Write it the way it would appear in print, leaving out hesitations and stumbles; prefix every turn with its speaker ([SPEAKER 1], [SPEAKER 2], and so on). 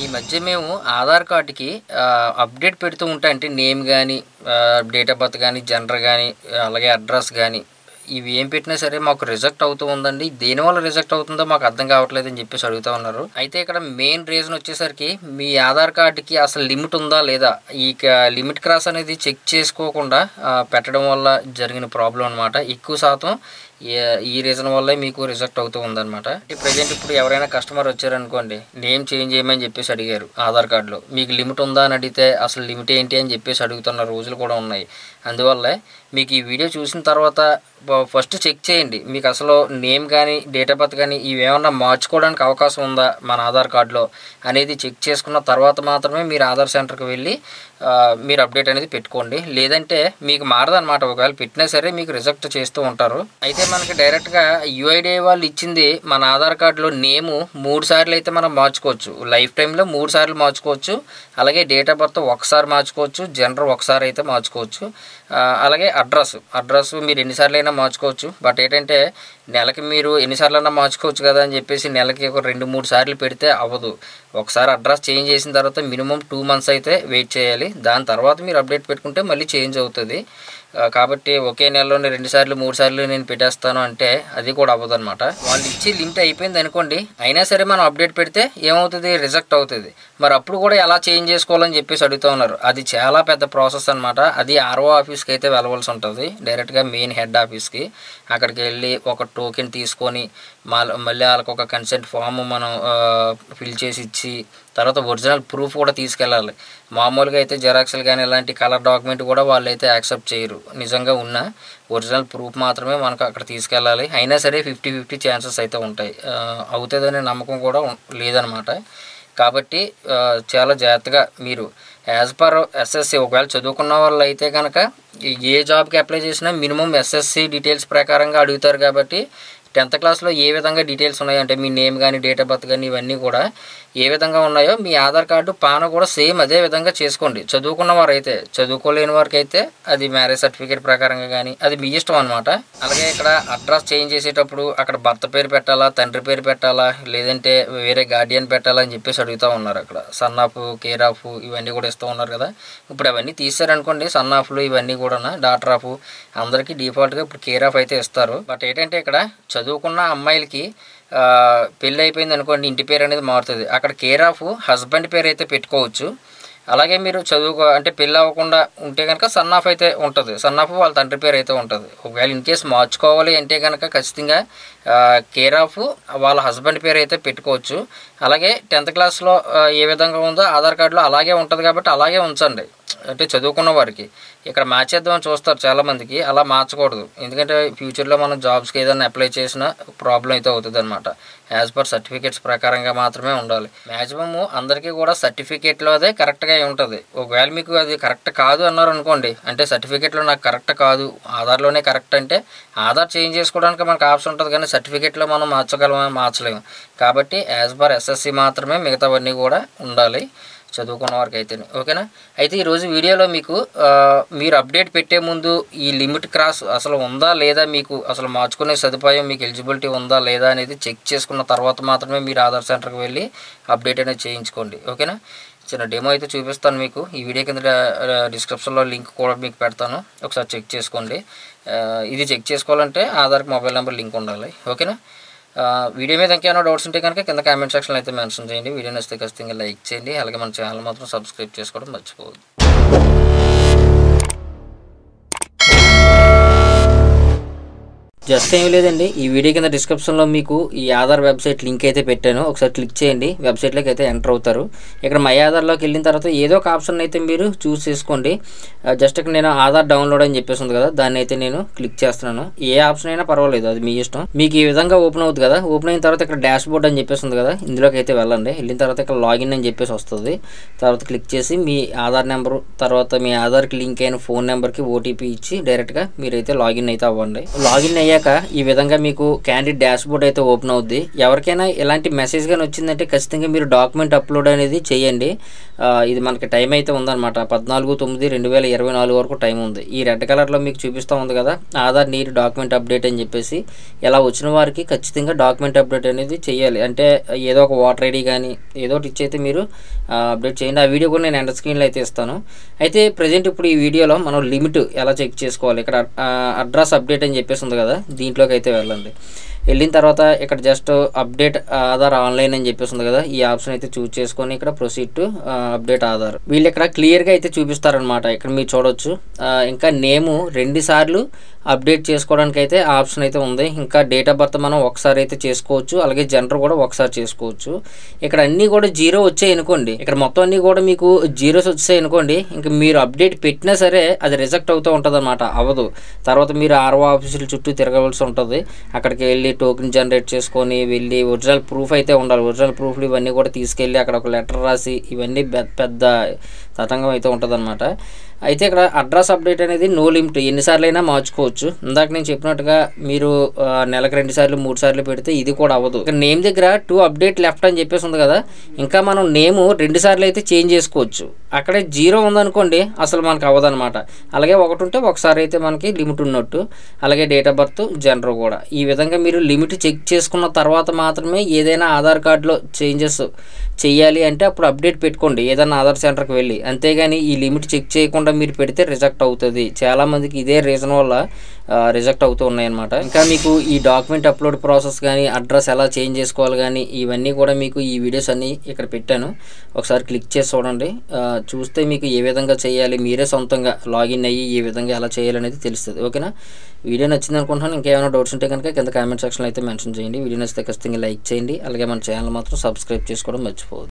[SPEAKER 1] ఈ మధ్య మేము ఆధార్ కార్డుకి అప్డేట్ పెడుతూ ఉంటాం. అంటే నేమ్ కానీ, డేట్ ఆఫ్ బర్త్ కానీ, జెండర్ కానీ, అలాగే అడ్రస్ కానీ ఇవి ఏం పెట్టినా సరే మాకు రిజెక్ట్ అవుతూ ఉందండి. దేనివల్ల రిజెక్ట్ అవుతుందో మాకు అర్థం కావట్లేదు అని చెప్పేసి అడుగుతూ ఉన్నారు. అయితే ఇక్కడ మెయిన్ రీజన్ వచ్చేసరికి మీ ఆధార్ కార్డుకి అసలు లిమిట్ ఉందా లేదా, ఈ లిమిట్ క్రాస్ అనేది చెక్ చేసుకోకుండా పెట్టడం వల్ల జరిగిన ప్రాబ్లం అనమాట. ఎక్కువ శాతం ఈ రీజన్ వల్లే మీకు రిజెక్ట్ అవుతూ ఉందన్నమాట. ప్రజెంట్ ఇప్పుడు ఎవరైనా కస్టమర్ వచ్చారనుకోండి, నేమ్ చేంజ్ చేయమని చెప్పేసి అడిగారు ఆధార్ కార్డులో, మీకు లిమిట్ ఉందా అని అడిగితే అసలు లిమిట్ ఏంటి అని చెప్పేసి అడుగుతున్న రోజులు కూడా ఉన్నాయి. అందువల్లే మీకు ఈ వీడియో చూసిన తర్వాత ఫస్ట్ చెక్ చేయండి, మీకు అసలు నేమ్ కానీ, డేట్ ఆఫ్ బర్త్ కానీ ఇవి ఏమన్నా మార్చుకోవడానికి అవకాశం ఉందా మన ఆధార్ కార్డులో అనేది చెక్ చేసుకున్న తర్వాత మాత్రమే మీరు ఆధార్ సెంటర్కి వెళ్ళి మీరు అప్డేట్ అనేది పెట్టుకోండి. లేదంటే మీకు మారదన్నమాట. ఒకవేళ పెట్టినా సరే మీకు రిజెక్ట్ చేస్తూ ఉంటారు. అయితే మనకి డైరెక్ట్గా యూఐడిఐ వాళ్ళు ఇచ్చింది మన ఆధార్ కార్డులో నేము 3 సార్లు అయితే మనం మార్చుకోవచ్చు. లైఫ్ టైంలో 3 సార్లు మార్చుకోవచ్చు. అలాగే డేట్ ఆఫ్ బర్త్ ఒకసారి మార్చుకోవచ్చు, జెండర్ ఒకసారి అయితే మార్చుకోవచ్చు. అలాగే అడ్రస్ మీరు ఎన్నిసార్లు అయినా మార్చుకోవచ్చు. బట్ ఏంటంటే నెలకి మీరు ఎన్నిసార్లైనా మార్చుకోవచ్చు కదా అని చెప్పేసి నెలకి ఒక 2-3 సార్లు పెడితే అవ్వదు. ఒకసారి అడ్రస్ చేంజ్ చేసిన తర్వాత మినిమం 2 months అయితే వెయిట్ చేయాలి. దాని తర్వాత మీరు అప్డేట్ పెట్టుకుంటే మళ్ళీ చేంజ్ అవుతుంది. కాబట్టి ఒకే నెలలోనే 2 సార్లు 3 సార్లు నేను పెట్టేస్తాను అంటే అది కూడా అవ్వదు అనమాట. వాళ్ళు ఇచ్చి లిమిట్ అయిపోయింది అనుకోండి, అయినా సరే మనం అప్డేట్ పెడితే ఏమవుతుంది, రిజెక్ట్ అవుతుంది. మరి అప్పుడు కూడా ఎలా చేంజ్ చేసుకోవాలని చెప్పేసి అడుగుతూ ఉన్నారు. అది చాలా పెద్ద ప్రాసెస్ అనమాట. అది ఆర్ఓ ఆఫీస్కి అయితే వెళ్ళవలసి ఉంటుంది, డైరెక్ట్గా మెయిన్ హెడ్ ఆఫీస్కి. అక్కడికి వెళ్ళి ఒక టోకెన్ తీసుకొని మళ్ళీ వాళ్ళకి ఒక కన్సెంట్ ఫామ్ మనం ఫిల్ చేసి ఇచ్చి తర్వాత ఒరిజినల్ ప్రూఫ్ కూడా తీసుకెళ్ళాలి. మామూలుగా అయితే జెరాక్స్లు కానీ ఇలాంటి కలర్ డాక్యుమెంట్ కూడా వాళ్ళు అయితే యాక్సెప్ట్ చేయరు. నిజంగా ఉన్న ఒరిజినల్ ప్రూఫ్ మాత్రమే మనకు అక్కడ తీసుకెళ్ళాలి. అయినా సరే 50-50 ఛాన్సెస్ అయితే ఉంటాయి. అవుతుందనే నమ్మకం కూడా లేదనమాట. కాబట్టి చాలా జాగ్రత్తగా మీరు యాజ్ పర్ ఎస్ఎస్సి ఒకవేళ చదువుకున్న వాళ్ళు అయితే కనుక ఏ జాబ్కి అప్లై చేసినా మినిమం ఎస్ఎస్సి డీటెయిల్స్ ప్రకారంగా అడుగుతారు. కాబట్టి 10th క్లాస్లో ఏ విధంగా డీటెయిల్స్ ఉన్నాయో, అంటే మీ నేమ్ కానీ, డేట్ ఆఫ్ బర్త్ కానీ ఇవన్నీ కూడా ఏ విధంగా ఉన్నాయో మీ ఆధార్ కార్డు పాన కూడా సేమ్ అదే విధంగా చేసుకోండి. చదువుకున్న వారు అయితే, చదువుకోలేని వారికి అయితే అది మ్యారేజ్ సర్టిఫికేట్ ప్రకారంగా కానీ అది మీ ఇష్టం అనమాట. అలాగే ఇక్కడ అడ్రస్ చేంజ్ చేసేటప్పుడు అక్కడ భర్త పేరు పెట్టాలా, తండ్రి పేరు పెట్టాలా, లేదంటే వేరే గార్డియన్ పెట్టాలా అని చెప్పేసి అడుగుతూ ఉన్నారు. అక్కడ సన్ ఆఫ్, కేర్ ఆఫ్ ఇవన్నీ కూడా ఇస్తూ ఉన్నారు కదా. ఇప్పుడు అవన్నీ తీసారనుకోండి, సన్ ఆఫ్లు ఇవన్నీ కూడా డాటర్ ఆఫ్ అందరికీ డిఫాల్ట్గా ఇప్పుడు కేర్ ఆఫ్ అయితే ఇస్తారు. బట్ ఏంటంటే ఇక్కడ చదువుకున్న అమ్మాయిలకి పెళ్ళి అయిపోయింది అనుకోండి, ఇంటి పేరు అనేది మారుతుంది. అక్కడ కేర్ ఆఫ్ హస్బెండ్ పేరు అయితే పెట్టుకోవచ్చు. అలాగే మీరు అంటే పెళ్ళి అవ్వకుండా ఉంటే కనుక సన్ ఆఫ్ అయితే ఉంటుంది. సన్ ఆఫ్ వాళ్ళ తండ్రి పేరు అయితే ఉంటుంది. ఒకవేళ ఇన్ కేసు మార్చుకోవాలి అంటే కనుక ఖచ్చితంగా కేర్ ఆఫ్ వాళ్ళ హస్బెండ్ పేరు అయితే పెట్టుకోవచ్చు. అలాగే 10th క్లాస్లో ఏ విధంగా ఉందో ఆధార్ కార్డులో అలాగే ఉంటుంది కాబట్టి అలాగే ఉంచండి. అంటే చదువుకున్న వారికి ఇక్కడ మార్చేద్దామని చూస్తారు చాలామందికి, అలా మార్చకూడదు. ఎందుకంటే ఫ్యూచర్లో మనం జాబ్స్కి ఏదైనా అప్లై చేసినా ప్రాబ్లం అయితే అవుతుంది అనమాట. యాజ్ పర్ సర్టిఫికేట్స్ ప్రకారంగా మాత్రమే ఉండాలి. మ్యాక్సిమము అందరికీ కూడా సర్టిఫికేట్లో అదే కరెక్ట్గా ఉంటుంది. ఒకవేళ మీకు అది కరెక్ట్ కాదు అన్నారు అనుకోండి, అంటే సర్టిఫికేట్లో నాకు కరెక్ట్ కాదు, ఆధార్లోనే కరెక్ట్ అంటే ఆధార్ చేంజ్ చేసుకోవడానికి మనకు ఆప్షన్ ఉంటుంది, కానీ సర్టిఫికేట్లో మనం మార్చలేము. కాబట్టి యాజ్ పర్ ఎస్ఎస్సి మాత్రమే మిగతావన్నీ కూడా ఉండాలి చదువుకున్న వారికి అయితే. ఓకేనా. అయితే ఈరోజు వీడియోలో మీకు మీరు అప్డేట్ పెట్టే ముందు ఈ లిమిట్ క్రాస్ అసలు ఉందా లేదా, మీకు అసలు మార్చుకునే సదుపాయం మీకు ఎలిజిబిలిటీ ఉందా లేదా అనేది చెక్ చేసుకున్న తర్వాత మాత్రమే మీరు ఆధార్ సెంటర్కి వెళ్ళి అప్డేట్ అనేది చేయించుకోండి. ఓకేనా. చిన్న డెమో అయితే చూపిస్తాను మీకు. ఈ వీడియో కింద డిస్క్రిప్షన్లో లింక్ కూడా మీకు పెడతాను, ఒకసారి చెక్ చేసుకోండి. ఇది చెక్ చేసుకోవాలంటే ఆధార్కి మొబైల్ నెంబర్ లింక్ ఉండాలి. ఓకేనా. వీడియో మీద ఇంకేమైనా డౌట్స్ ఉంటే కనుక కింద కామెంట్ సెక్షన్లో అయితే మెన్షన్ చేయండి. వీడియో నచ్చితే ఖచ్చితంగా లైక్ చేయండి. అలాగే మన ఛానల్ మాత్రం సబ్స్క్రైబ్ చేసుకోవడం మర్చిపోవద్దు. జస్ట్ ఏం లేదండి, ఈ వీడియో కింద డిస్క్రిప్షన్లో మీకు ఈ ఆధార్ వెబ్సైట్ లింక్ అయితే పెట్టాను, ఒకసారి క్లిక్ చేయండి. వెబ్సైట్లోకి అయితే ఎంటర్ అవుతారు. ఇక్కడ మై ఆధార్లోకి వెళ్ళిన తర్వాత ఏదో ఒక ఆప్షన్ అయితే మీరు చూస్ చేసుకోండి. జస్ట్ ఇక్కడ నేను ఆధార్ డౌన్లోడ్ అని చెప్పేసి ఉంది కదా, దాన్ని అయితే నేను క్లిక్ చేస్తున్నాను. ఏ ఆప్షన్ అయినా పర్వాలేదు, అది మీ ఇష్టం. మీకు ఈ విధంగా ఓపెన్ అవుతుంది కదా. ఓపెన్ అయిన తర్వాత ఇక్కడ డాష్ బోర్డ్ అని చెప్పేసి ఉంది కదా, ఇందులోకి అయితే వెళ్ళండి. వెళ్ళిన తర్వాత ఇక్కడ లాగిన్ అని చెప్పేసి వస్తుంది. తర్వాత క్లిక్ చేసి మీ ఆధార్ నెంబరు, తర్వాత మీ ఆధార్కి లింక్ అయిన ఫోన్ నెంబర్కి ఓటీపీ ఇచ్చి డైరెక్ట్గా మీరైతే లాగిన్ అయితే అవ్వండి. లాగిన్ అయ్యాక అయ్యాక ఈ విధంగా మీకు క్యాండిడేట్ డాష్బోర్డ్ అయితే ఓపెన్ అవుద్ది. ఎవరికైనా ఇలాంటి మెసేజ్ కానీ వచ్చిందంటే ఖచ్చితంగా మీరు డాక్యుమెంట్ అప్లోడ్ అనేది చేయండి. ఇది మనకి టైం అయితే ఉందన్నమాట. 14/9/2024 వరకు టైం ఉంది. ఈ రెడ్ కలర్లో మీకు చూపిస్తూ ఉంది కదా, ఆధార్ నీడ్ డాక్యుమెంట్ అప్డేట్ అని చెప్పేసి. ఇలా వచ్చిన వారికి ఖచ్చితంగా డాక్యుమెంట్ అప్డేట్ అనేది చేయాలి. అంటే ఏదో ఒక ఓటర్ ఐడి కానీ ఏదో ఒకటి ఇచ్చి అయితే మీరు అప్డేట్ చేయండి. ఆ వీడియో కూడా నేను ఎండ్ స్క్రీన్లో అయితే ఇస్తాను. అయితే ప్రజెంట్ ఇప్పుడు ఈ వీడియోలో మనం లిమిట్ ఎలా చెక్ చేసుకోవాలి, ఇక్కడ అడ్రస్ అప్డేట్ అని చెప్పేసి ఉంది కదా, దీంట్లోకి అయితే వెళ్ళండి. వెళ్ళిన తర్వాత ఇక్కడ జస్ట్ అప్డేట్ ఆధార్ ఆన్లైన్ అని చెప్పేసి ఉంది కదా, ఈ ఆప్షన్ అయితే చూస్ చేసుకొని ఇక్కడ ప్రొసీడ్ టు అప్డేట్ ఆధార్. వీళ్ళు ఇక్కడ క్లియర్గా అయితే చూపిస్తారనమాట. ఇక్కడ మీరు చూడవచ్చు. ఇంకా నేము 2 సార్లు అప్డేట్ చేసుకోవడానికి అయితే ఆప్షన్ అయితే ఉంది. ఇంకా డేట్ ఆఫ్ బర్త్ మనం ఒకసారి అయితే చేసుకోవచ్చు, అలాగే జెండర్ కూడా ఒకసారి చేసుకోవచ్చు. ఇక్కడ అన్నీ కూడా 0 వచ్చాయి అనుకోండి, ఇక్కడ మొత్తం అన్నీ కూడా మీకు 0s వచ్చాయి అనుకోండి, ఇంకా మీరు అప్డేట్ పెట్టినా సరే అది రిజెక్ట్ అవుతూ ఉంటుంది అనమాట, అవ్వదు. తర్వాత మీరు ఆర్ఓ ఆఫీసుల చుట్టూ తిరగవలసి ఉంటుంది. అక్కడికి వెళ్ళి టోకెన్ జనరేట్ చేసుకొని వెళ్ళి ఒరిజినల్ ప్రూఫ్ అయితే ఉండాలి. ఒరిజినల్ ప్రూఫ్లు ఇవన్నీ కూడా తీసుకెళ్ళి అక్కడ ఒక లెటర్ రాసి ఇవన్నీ పెద్ద తతంగం అయితే ఉంటుంది అనమాట. అయితే ఇక్కడ అడ్రస్ అప్డేట్ అనేది నో లిమిట్, ఎన్నిసార్లు అయినా మార్చుకోవచ్చు. ఇందాక నేను చెప్పినట్టుగా మీరు నెలకు 2 సార్లు 3 సార్లు పెడితే ఇది కూడా అవ్వదు. ఇక్కడ నేమ్ దగ్గర 2 అప్డేట్ లెఫ్ట్ అని చెప్పేసి ఉంది కదా, ఇంకా మనం నేము 2 సార్లు అయితే చేంజ్ చేసుకోవచ్చు. అక్కడే 0 ఉందనుకోండి అసలు మనకు అవ్వదనమాట. అలాగే 1 ఉంటే ఒకసారి అయితే మనకి లిమిట్ ఉన్నట్టు. అలాగే డేట్ ఆఫ్ బర్త్, జెండర్ కూడా. ఈ విధంగా మీరు లిమిట్ చెక్ చేసుకున్న తర్వాత మాత్రమే ఏదైనా ఆధార్ కార్డులో చేంజెస్ చెయ్యాలి అంటే అప్పుడు అప్డేట్ పెట్టుకోండి ఏదైనా ఆధార్ సెంటర్కి వెళ్ళి. అంతేగాని ఈ లిమిట్ చెక్ చేయకుండా మీరు పెడితే రిజెక్ట్ అవుతుంది. చాలామందికి ఇదే రీజన్ వల్ల రిజెక్ట్ అవుతూ ఉన్నాయన్నమాట. ఇంకా మీకు ఈ డాక్యుమెంట్ అప్లోడ్ ప్రాసెస్ కానీ అడ్రస్ ఎలా చేంజ్ చేసుకోవాలి కానీ ఇవన్నీ కూడా మీకు ఈ వీడియోస్ అన్నీ ఇక్కడ పెట్టాను. ఒకసారి క్లిక్ చేసి చూడండి. చూస్తే మీకు ఏ విధంగా చేయాలి, మీరే సొంతంగా లాగిన్ అయ్యి ఏ విధంగా ఎలా చేయాలనేది తెలుస్తుంది. ఓకేనా? వీడియో నచ్చింది అనుకుంటున్నాను. ఇంకేమైనా డౌట్స్ ఉంటే కనుక కింద కామెంట్ సెక్షన్లో అయితే మెన్షన్ చేయండి. వీడియో నచ్చితే ఖచ్చితంగా లైక్ చేయండి. అలాగే మన ఛానల్ మాత్రం సబ్స్క్రైబ్ చేసుకోవడం మర్చిపోవద్దు.